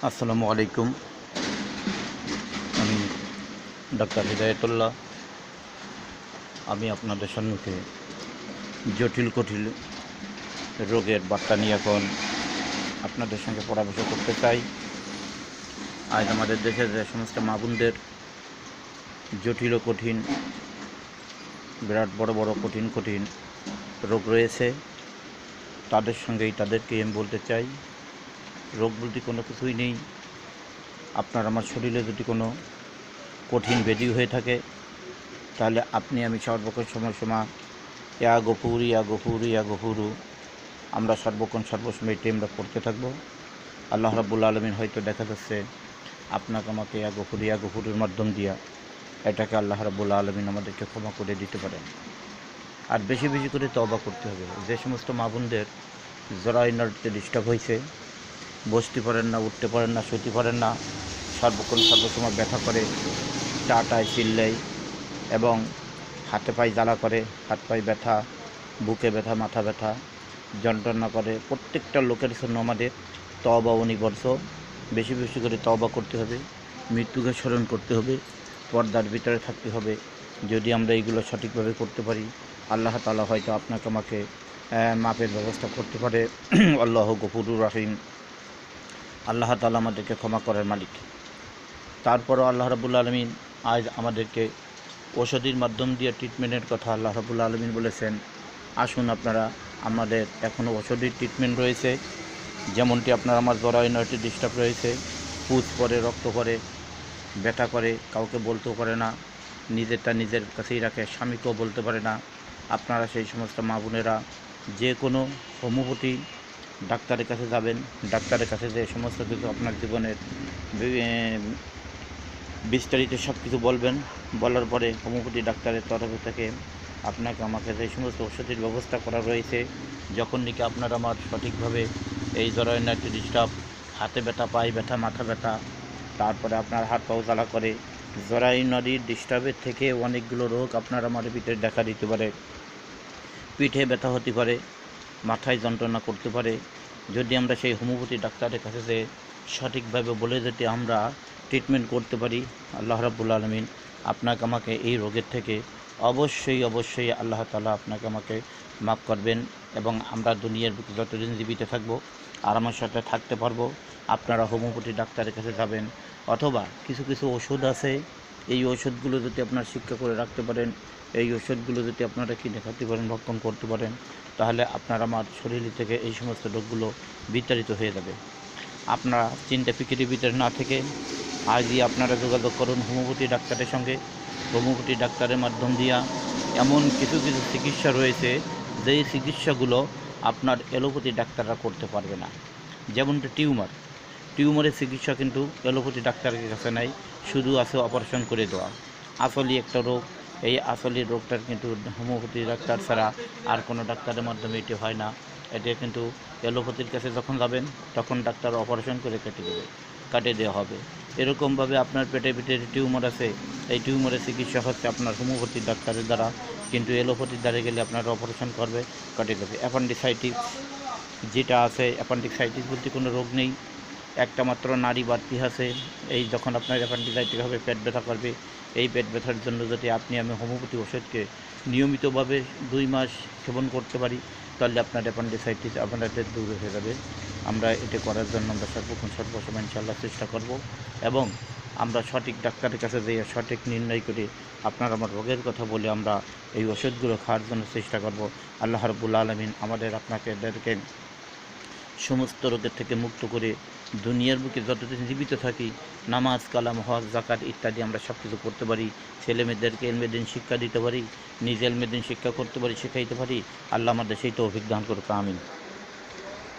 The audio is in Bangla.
আসসালামু আলাইকুম। আমি ডাক্তার হৃদায়তুল্লাহ। আমি আপনাদের সম্মুখে জটিল রোগের বার্তা নিয়ে এখন আপনাদের সঙ্গে পরামর্শ করতে চাই। আজ আমাদের দেশের যে সমস্ত মা বোনদের জটিল ও কঠিন, বিরাট বড় কঠিন রোগ রয়েছে, তাদেরকে আমি বলতে চাই, রোগ বলতে কোনো কিছুই নেই। আপনার আমার শরীরে যদি কোনো কঠিন ব্যাধি হয়ে থাকে, তাহলে আমি সর্বক্ষণ সময় ইয়া গফুরু আমরা সর্বসময় এটি আমরা পড়তে থাকবো। আল্লাহ রাব্বুল আলামিন হয়তো দেখা যাচ্ছে আপনাকে আমাকে ইয়া গফুরের মাধ্যম দিয়া এটাকে আল্লাহ রাব্বুল আলামিন আমাদেরকে ক্ষমা করে দিতে পারেন। আর বেশি করে তওবা করতে হবে। যে সমস্ত মা বোনদের জরায়ুতে ডিস্টার্ব হয়েছে, বসতে পারেন না, উঠতে পারেন না, শুতে পারেন না, সর্বসময় ব্যথা করে, টাটায় চিল্লাই এবং হাতে পায়ে জ্বালা করে, হাত পায়ে ব্যথা, বুকে ব্যথা, মাথা ব্যথা, যন্ত্রণা করে, প্রত্যেকটা লোকের জন্য আমাদের তওবা অনিবার্য। বেশি করে তওবা করতে হবে, মৃত্যুকে স্মরণ করতে হবে, পর্দার ভিতরে থাকতে হবে। যদি আমরা এইগুলো সঠিকভাবে করতে পারি, আল্লাহ তাআলা হয়তো আপনাকে আমাকে মাপের ব্যবস্থা করতে পারে। আল্লাহ গফুরুর রহিম। আল্লাহ তাআলা আমাদেরকে ক্ষমা করার মালিক। তারপরও আল্লাহ রাব্বুল আলামিন আজ আমাদেরকে ওষুধের মাধ্যম দিয়ে ট্রিটমেন্টের কথা আল্লাহ রাব্বুল আলামিন বলেছেন। আসুন আপনারা, আমাদের এখনও ওষুধের ট্রিটমেন্ট রয়েছে। যেমনটি আপনার আমার জরায়ুতে ডিস্টার্ব রয়েছে, পুজ পড়ে, রক্ত পড়ে, ব্যথা করে, কাউকে বলতেও পারে না, নিজেরটা নিজের কাছেই রাখে, স্বামীকেও বলতে পারে না। আপনারা সেই সমস্ত মা বোনেরা যে কোনো হোমিওপ্যাথি ডাক্তারের কাছে যাবেন। ডাক্তারের কাছে যে সমস্ত কিছু আপনার জীবনের বিস্তারিত সব কিছু বলবেন। বলার পরে হোমিওপ্যাথি ডাক্তারের তরফ থেকে আপনাকে আমাকে যে সমস্ত ওষুধের ব্যবস্থা করা রয়েছে, যখন নাকি আপনার আমার সঠিকভাবে এই জরায়ুতে ডিস্টার্ব, হাতে ব্যথা, পায়ে ব্যথা, মাথা ব্যথা, তারপরে আপনার হাত পাও জ্বালা করে, জরায়ুর ডিস্টার্বের থেকে অনেকগুলো রোগ আপনার আমার ভিতরে দেখা দিতে পারে। পিঠে ব্যথা হতে পারে, মাথায় যন্ত্রণা করতে পারে। যদি আমরা সেই হোমিওপ্যাথি ডাক্তারের কাছে যে সঠিকভাবে বলে যদি আমরা ট্রিটমেন্ট করতে পারি, আল্লাহ রাব্বুল আলামিন আপনাকে আমাকে এই রোগের থেকে অবশ্যই আল্লাহ তাআলা আপনাকে আমাকে মাফ করবেন এবং আমরা দুনিয়ার বুকে যতদিন জীবিত থাকব আর আমার সাথে থাকতে পারবো। আপনারা হোমিওপ্যাথি ডাক্তারের কাছে যাবেন, অথবা কিছু ওষুধ আছে, এই ওষুধগুলো যদি আপনারা শিক্ষা করে রাখতে পারেন, এই ওষুধগুলো যদি আপনারা কিনে খেতে পারেন, ভক্ষণ করতে পারেন, তাহলে আপনার আমার শরীর থেকে এই সমস্ত রোগগুলো বিতাড়িত হয়ে যাবে। আপনারা চিন্তা ফিকিরের ভিতরে না থেকে আজই আপনারা যোগাযোগ করুন হোমিওপ্যাথি ডাক্তারের সঙ্গে। হোমিওপ্যাথি ডাক্তারের মাধ্যম দিয়া এমন কিছু চিকিৎসা রয়েছে, যেই চিকিৎসাগুলো আপনার অ্যালোপ্যাথি ডাক্তাররা করতে পারবে না। যেমনটা টিউমারের চিকিৎসা কিন্তু অ্যালোপ্যাথি ডাক্তারের কাছে নাই, শুধু আছে অপারেশন করে দেওয়া। আসলে একটা রোগ, এই আসলের রোগটার কিন্তু হোমিওপ্যাথি ডাক্তার ছাড়া আর কোনো ডাক্তারের মাধ্যমে এটি হয় না। এটা কিন্তু অ্যালোপ্যাথির কাছে যখন যাবেন, তখন ডাক্তার অপারেশন করে কাটে দেওয়া হবে। এরকমভাবে আপনার পেটের ভিতরে টিউমার আছে, এই টিউমারের চিকিৎসা হচ্ছে আপনার হোমিওপ্যাথি ডাক্তারের দ্বারা, কিন্তু অ্যালোপ্যাথির দ্বারা গেলে আপনার অপারেশন করবে, কাটে দেবে। অ্যাপেন্ডিসাইটিস যেটা আছে, অ্যাপেন্ডিসাইটিস বলতে কোনো রোগ নেই, একটা মাত্র নাড়ি বাড়তি আছে। এই যখন আপনার অ্যাপেন্ডিসাইটিস হবে, পেট ব্যথা করবে। এই পেট ব্যথার জন্য যদি আমি হোমিওপ্যাথি ওষুধকে নিয়মিতভাবে 2 মাস সেবন করতে পারি, তাহলে আপনার অ্যাপেন্ডিসাইটিস আপনাদের দূর হয়ে যাবে। আমরা এটা করার জন্য আমরা সর্বসময় ইনশাআল্লাহ চেষ্টা করব, এবং আমরা সঠিক ডাক্তারের কাছে যেয়ে সঠিক নির্ণয় করে আপনার আমার রোগের কথা বলে আমরা এই ওষুধগুলো খাওয়ার জন্য চেষ্টা করব। আল্লাহ রাব্বুল আলামিন আমাদেরকে সমস্ত রোগের থেকে মুক্ত করে দুনিয়ার বুকে যতদিন জীবিত থাকি নামাজ, কালাম, হজ, যাকাত ইত্যাদি আমরা সব কিছু করতে পারি, ছেলেমেয়েদেরকে ইলমে-দ্বীন শিক্ষা দিতে পারি, নিজে ইলমে-দ্বীন শিক্ষা করতে পারি, শেখাইতে পারি। আল্লাহ আমাদের সেই তৌফিক দান করুক। আমিন।